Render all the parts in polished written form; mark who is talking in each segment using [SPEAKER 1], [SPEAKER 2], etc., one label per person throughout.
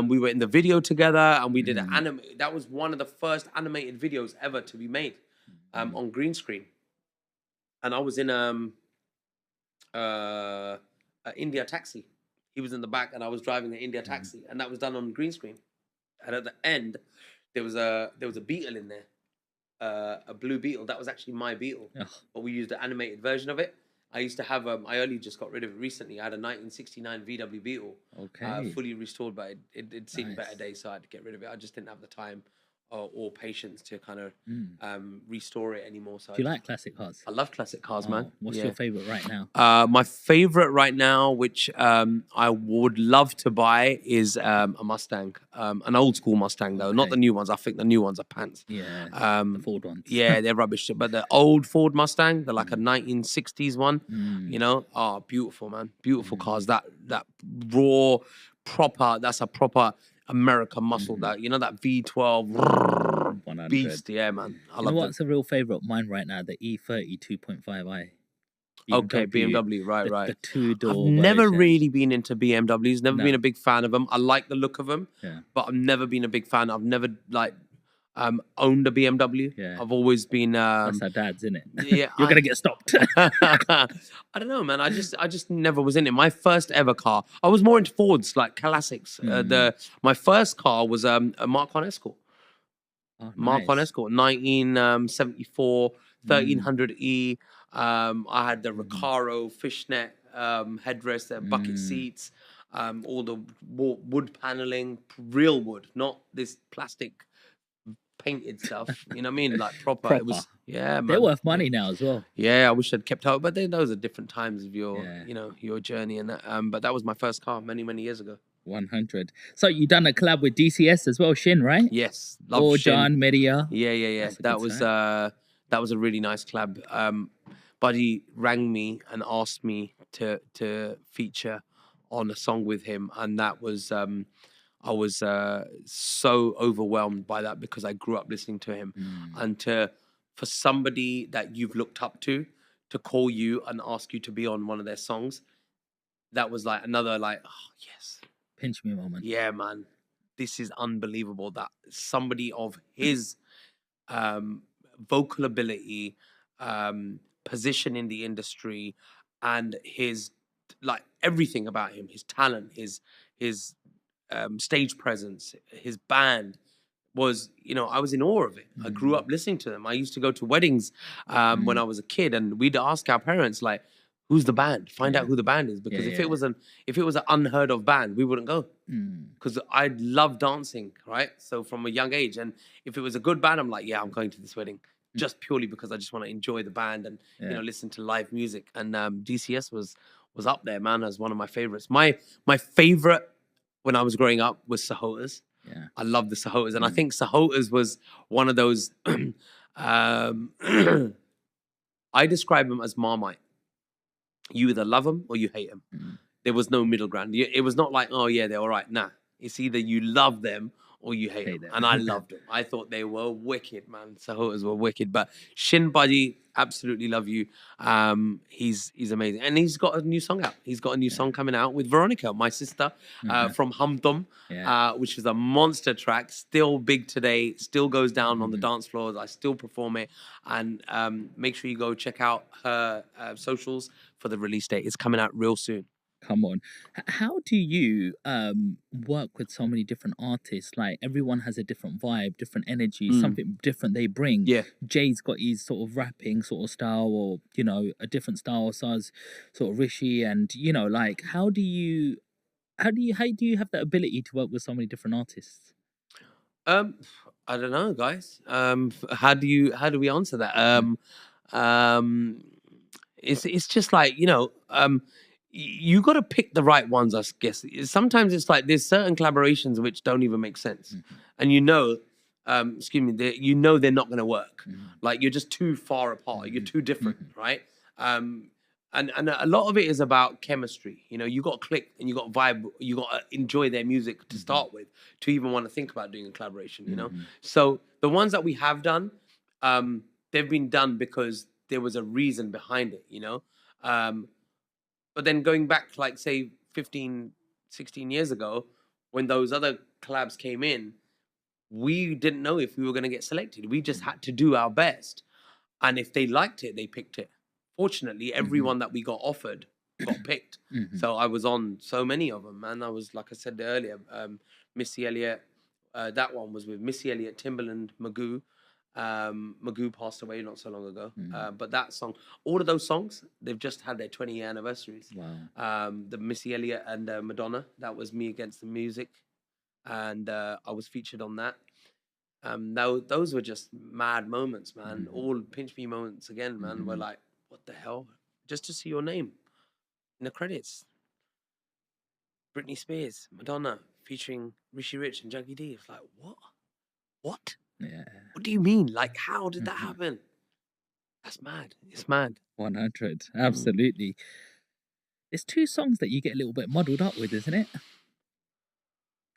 [SPEAKER 1] We were in the video together, and we did an anime. That was one of the first animated videos ever to be made on green screen. And I was in a India taxi. He was in the back, and I was driving an India taxi, and that was done on green screen. And at the end, there was a beetle in there, a blue beetle. That was actually my beetle, but we used the animated version of it. I used to have I only just got rid of it recently. I had a 1969 VW Beetle, fully restored, but it'd seen better days, so I had to get rid of it. I just didn't have the time or patience to kind of restore it anymore. So
[SPEAKER 2] Do you like classic cars?
[SPEAKER 1] I love classic cars, man.
[SPEAKER 2] What's your favorite right now?
[SPEAKER 1] My favorite right now, which I would love to buy, is a Mustang, an old school Mustang though, not the new ones. I think the new ones are pants.
[SPEAKER 2] Yeah, the Ford ones.
[SPEAKER 1] Yeah, they're rubbish. But the old Ford Mustang, they're like a 1960s one. You know, beautiful, man, beautiful cars. That raw, proper. That's a proper American muscle. That, you know, that V12 beast. Yeah, man. I love it.
[SPEAKER 2] What's a real favorite of mine right now? The E30 2.5i.
[SPEAKER 1] Okay, BMW, right.
[SPEAKER 2] The two-door
[SPEAKER 1] I've never
[SPEAKER 2] version.
[SPEAKER 1] really been into BMWs. Never been a big fan of them. I like the look of them, but I've never been a big fan. I've never owned a BMW. I've always been.
[SPEAKER 2] That's our dad's, isn't it?
[SPEAKER 1] Yeah,
[SPEAKER 2] you're gonna get stopped.
[SPEAKER 1] I don't know, man. I just never was in it. My first ever car, I was more into Fords, like classics. My first car was a Mark 1 Escort. Mark 1 Escort, 1974, 1300E. I had the Recaro fishnet headrest, bucket seats, all the wood paneling, real wood, not this plastic painted stuff. You know what I mean? Like proper. It was, man.
[SPEAKER 2] They're worth money now as well.
[SPEAKER 1] Yeah, I wish I'd kept out, but those are different times of your, you know, your journey and that. But that was my first car many years ago.
[SPEAKER 2] 100. So you done a collab with DCS as well, Shin, right?
[SPEAKER 1] Yes, love Shin.
[SPEAKER 2] John Media.
[SPEAKER 1] Yeah. That was a really nice collab. Buddy rang me and asked me to feature on a song with him, and that was I was so overwhelmed by that because I grew up listening to him, and for somebody that you've looked up to call you and ask you to be on one of their songs, that was like another yes.
[SPEAKER 2] Pinch me moment.
[SPEAKER 1] Yeah, man. This is unbelievable that somebody of his vocal ability, position in the industry, and his everything about him, his talent, his stage presence, his band was, you know, I was in awe of it. I grew up listening to them. I used to go to weddings when I was a kid, and we'd ask our parents who's the band? Find out who the band is, because if it was an unheard of band, we wouldn't go, because I love dancing, right? So from a young age, and if it was a good band, I'm like, yeah, I'm going to this wedding, just purely because I just want to enjoy the band and you know, listen to live music. And DCS was up there, man, as one of my favorites. My favorite when I was growing up was Sahotas. I love the Sahotas, and I think Sahotas was one of those. I describe them as Marmite. You either love them or you hate them. There was no middle ground. It was not like, oh yeah, they're all right. Nah, it's either you love them or you hate them. And I loved them. I thought they were wicked, man. Sahotas were wicked. But Shin Buddy, absolutely love you. He's amazing. And he's got a new song out. He's got a new song coming out with Veronica, my sister, from Humdum, which is a monster track. Still big today. Still goes down on the dance floors. I still perform it. And make sure you go check out her socials for the release date. It's coming out real soon.
[SPEAKER 2] Come on. How do you work with so many different artists? Like, everyone has a different vibe, different energy, something different they bring.
[SPEAKER 1] Yeah.
[SPEAKER 2] Jay's got his sort of rapping sort of style, or, you know, a different style. Saz, sort of Rishi, and, you know, like, how do you have the ability to work with so many different artists?
[SPEAKER 1] I don't know, guys. How do we answer that? It's just like, you know, you got to pick the right ones, I guess. Sometimes it's like there's certain collaborations which don't even make sense, and you know, you know they're not going to work. Like, you're just too far apart. You're too different, right? And a lot of it is about chemistry. You know, you got to click and you got to vibe. You got to enjoy their music to start with, to even want to think about doing a collaboration. You know, so the ones that we have done, they've been done because there was a reason behind it. You know. But then going back, like, say, 15, 16 years ago, when those other collabs came in, we didn't know if we were going to get selected. We just had to do our best. And if they liked it, they picked it. Fortunately, everyone that we got offered got picked. So I was on so many of them, man. I was, like I said earlier, Missy Elliott. That one was with Missy Elliott, Timbaland, Magoo. Magoo passed away not so long ago. But that song, all of those songs, they've just had their 20-year anniversaries.
[SPEAKER 2] Wow.
[SPEAKER 1] The Missy Elliott and Madonna, that was Me Against the Music. And I was featured on that. Those were just mad moments, man. All pinch me moments again, man. We're like, what the hell? Just to see your name in the credits. Britney Spears, Madonna, featuring Rishi Rich and Juggy D. It's like, what? What?
[SPEAKER 2] Yeah.
[SPEAKER 1] What do you mean? Like, how did that happen? That's mad. It's mad.
[SPEAKER 2] 100. Absolutely. There's two songs that you get a little bit muddled up with, isn't it?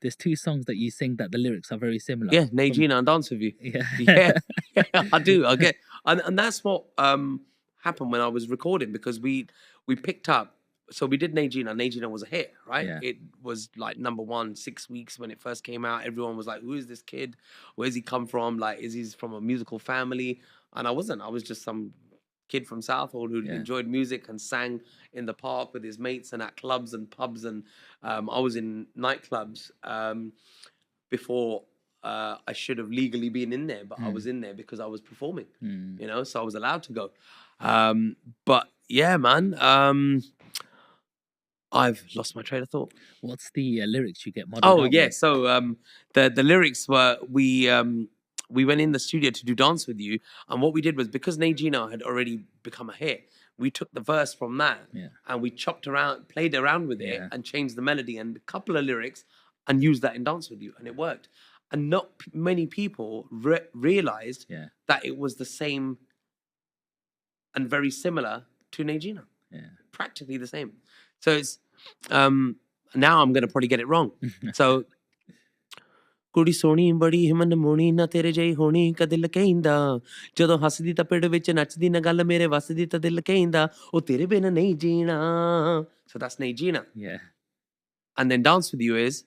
[SPEAKER 2] There's two songs that you sing that the lyrics are very similar.
[SPEAKER 1] Yeah, Najina and Dance With You.
[SPEAKER 2] Yeah.
[SPEAKER 1] Yeah, I do. I get, and that's what happened when I was recording, because we picked up. So we did Najina. Najina was a hit, right?
[SPEAKER 2] Yeah.
[SPEAKER 1] It was like #1 6 weeks when it first came out. Everyone was like, "Who is this kid? Where's he come from? Like, is he from a musical family?" And I wasn't. I was just some kid from Southall who enjoyed music and sang in the park with his mates and at clubs and pubs, and I was in nightclubs before I should have legally been in there, but I was in there because I was performing, you know, so I was allowed to go. But yeah, man, I've lost my train of thought.
[SPEAKER 2] What's the lyrics you get muddled
[SPEAKER 1] Oh
[SPEAKER 2] up
[SPEAKER 1] yeah,
[SPEAKER 2] with?
[SPEAKER 1] so the lyrics were we went in the studio to do Dance With You, and what we did was, because Najina had already become a hit, we took the verse from that and we chopped around, played around with it, and changed the melody and a couple of lyrics, and used that in Dance With You, and it worked. And not many people realized that it was the same and very similar to Najina, practically the same. So it's now I'm going to probably get it wrong. So ਕੁੜੀ ਸੋਹਣੀ ਬੜੀ ਹਿਮਨ ਮੋਣੀ ਨਾ ਤੇਰੇ ਜਿਹੀ ਹੋਣੀ ਕਦੇ ਲਕੈਂਦਾ ਜਦੋਂ ਹੱਸਦੀ ਤਾਂ ਪਿੜ ਵਿੱਚ ਨੱਚਦੀ ਨਾ ਗੱਲ ਮੇਰੇ ਵੱਸਦੀ ਤਾਂ ਦਿਲ ਕਹਿੰਦਾ ਉਹ ਤੇਰੇ ਬਿਨ ਨਹੀਂ ਜੀਣਾ. So that's Najina.
[SPEAKER 2] Yeah.
[SPEAKER 1] And then Dance With You is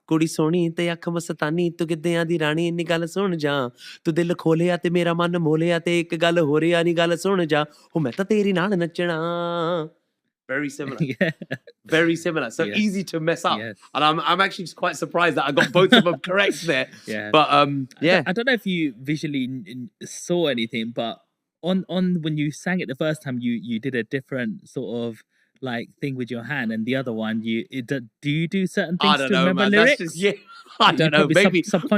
[SPEAKER 1] ਕੁੜੀ ਸੋਹਣੀ ਤੇ ਅੱਖ ਮਸਤਾਨੀ ਤੂੰ ਗਿੱਧਿਆਂ ਦੀ ਰਾਣੀ ਇੰਨੀ ਗੱਲ ਸੁਣ ਜਾ ਤੂੰ ਦਿਲ ਖੋਲਿਆ ਤੇ ਮੇਰਾ ਮਨ ਮੋਲਿਆ ਤੇ ਇੱਕ ਗੱਲ ਹੋ ਰਿਆ ਨਹੀਂ ਗੱਲ ਸੁਣ ਜਾ ਉਹ ਮੈਂ ਤਾਂ ਤੇਰੀ ਨਾਲ ਨੱਚਣਾ. Very similar.
[SPEAKER 2] Yeah.
[SPEAKER 1] Very similar. So easy to mess up. And I'm actually just quite surprised that I got both of them correct there. But yeah.
[SPEAKER 2] I don't know if you visually saw anything, but on when you sang it the first time, you did a different sort of like thing with your hand, and the other one do you do certain things
[SPEAKER 1] I don't
[SPEAKER 2] to
[SPEAKER 1] know,
[SPEAKER 2] remember
[SPEAKER 1] man.
[SPEAKER 2] lyrics?
[SPEAKER 1] That's just, I don't know.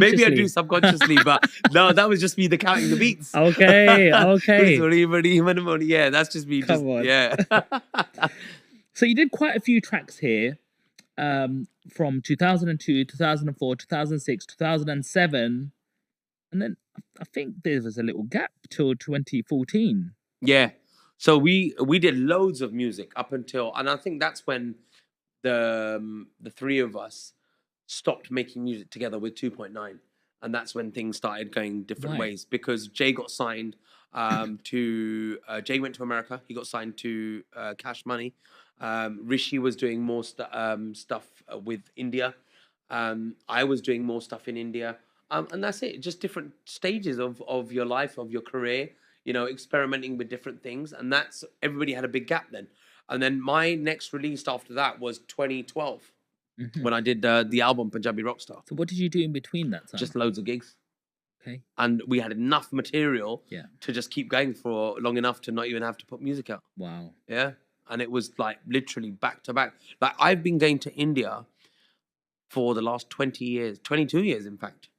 [SPEAKER 1] Maybe I do subconsciously, but no, that was just me counting the beats.
[SPEAKER 2] Okay.
[SPEAKER 1] Yeah, that's just me.
[SPEAKER 2] Come on.
[SPEAKER 1] Yeah.
[SPEAKER 2] So you did quite a few tracks here, from 2002, 2004, 2006, 2007, and then I think there was a little gap till 2014.
[SPEAKER 1] Yeah. So we did loads of music up until, and I think that's when the three of us stopped making music together with 2.9, and that's when things started going different ways, because Jay got signed to Jay went to America. He got signed to Cash Money. Rishi was doing more stuff with India. I was doing more stuff in India, and that's it. Just different stages of your life, of your career. You know, experimenting with different things, and that's everybody had a big gap then. And then my next release after that was 2012. When I did the album Punjabi Rockstar.
[SPEAKER 2] So what did you do in between that time?
[SPEAKER 1] Just loads of gigs.
[SPEAKER 2] Okay.
[SPEAKER 1] And we had enough material to just keep going for long enough to not even have to put music out.
[SPEAKER 2] Wow.
[SPEAKER 1] Yeah. And it was like literally back to back. Like, I've been going to India for the last 20 years, 22 years, in fact.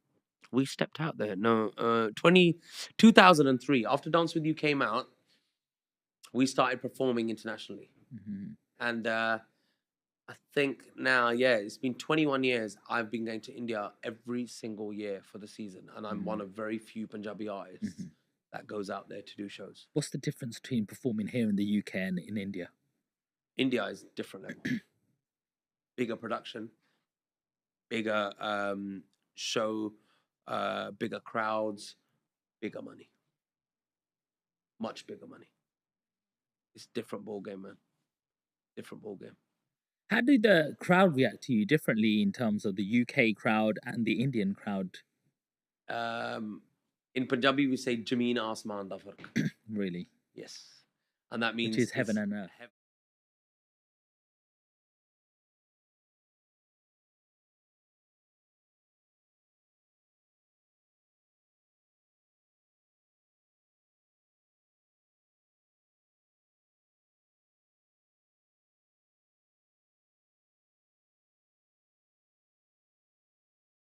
[SPEAKER 1] We stepped out there. No, 2003. After Dance With You came out, we started performing internationally. And I think now, it's been 21 years. I've been going to India every single year for the season. And I'm one of very few Punjabi artists that goes out there to do shows.
[SPEAKER 2] What's the difference between performing here in the UK and in India?
[SPEAKER 1] India is different level. Bigger production, bigger show, bigger crowds, bigger money. Much bigger money. It's different ball game, man. Different ball game.
[SPEAKER 2] How did the crowd react to you differently in terms of the UK crowd and the Indian crowd?
[SPEAKER 1] Um, in Punjabi, we say "Jameen Asmaan da fark."
[SPEAKER 2] Really,
[SPEAKER 1] Yes, and that
[SPEAKER 2] which
[SPEAKER 1] means
[SPEAKER 2] is heaven
[SPEAKER 1] it's
[SPEAKER 2] and earth.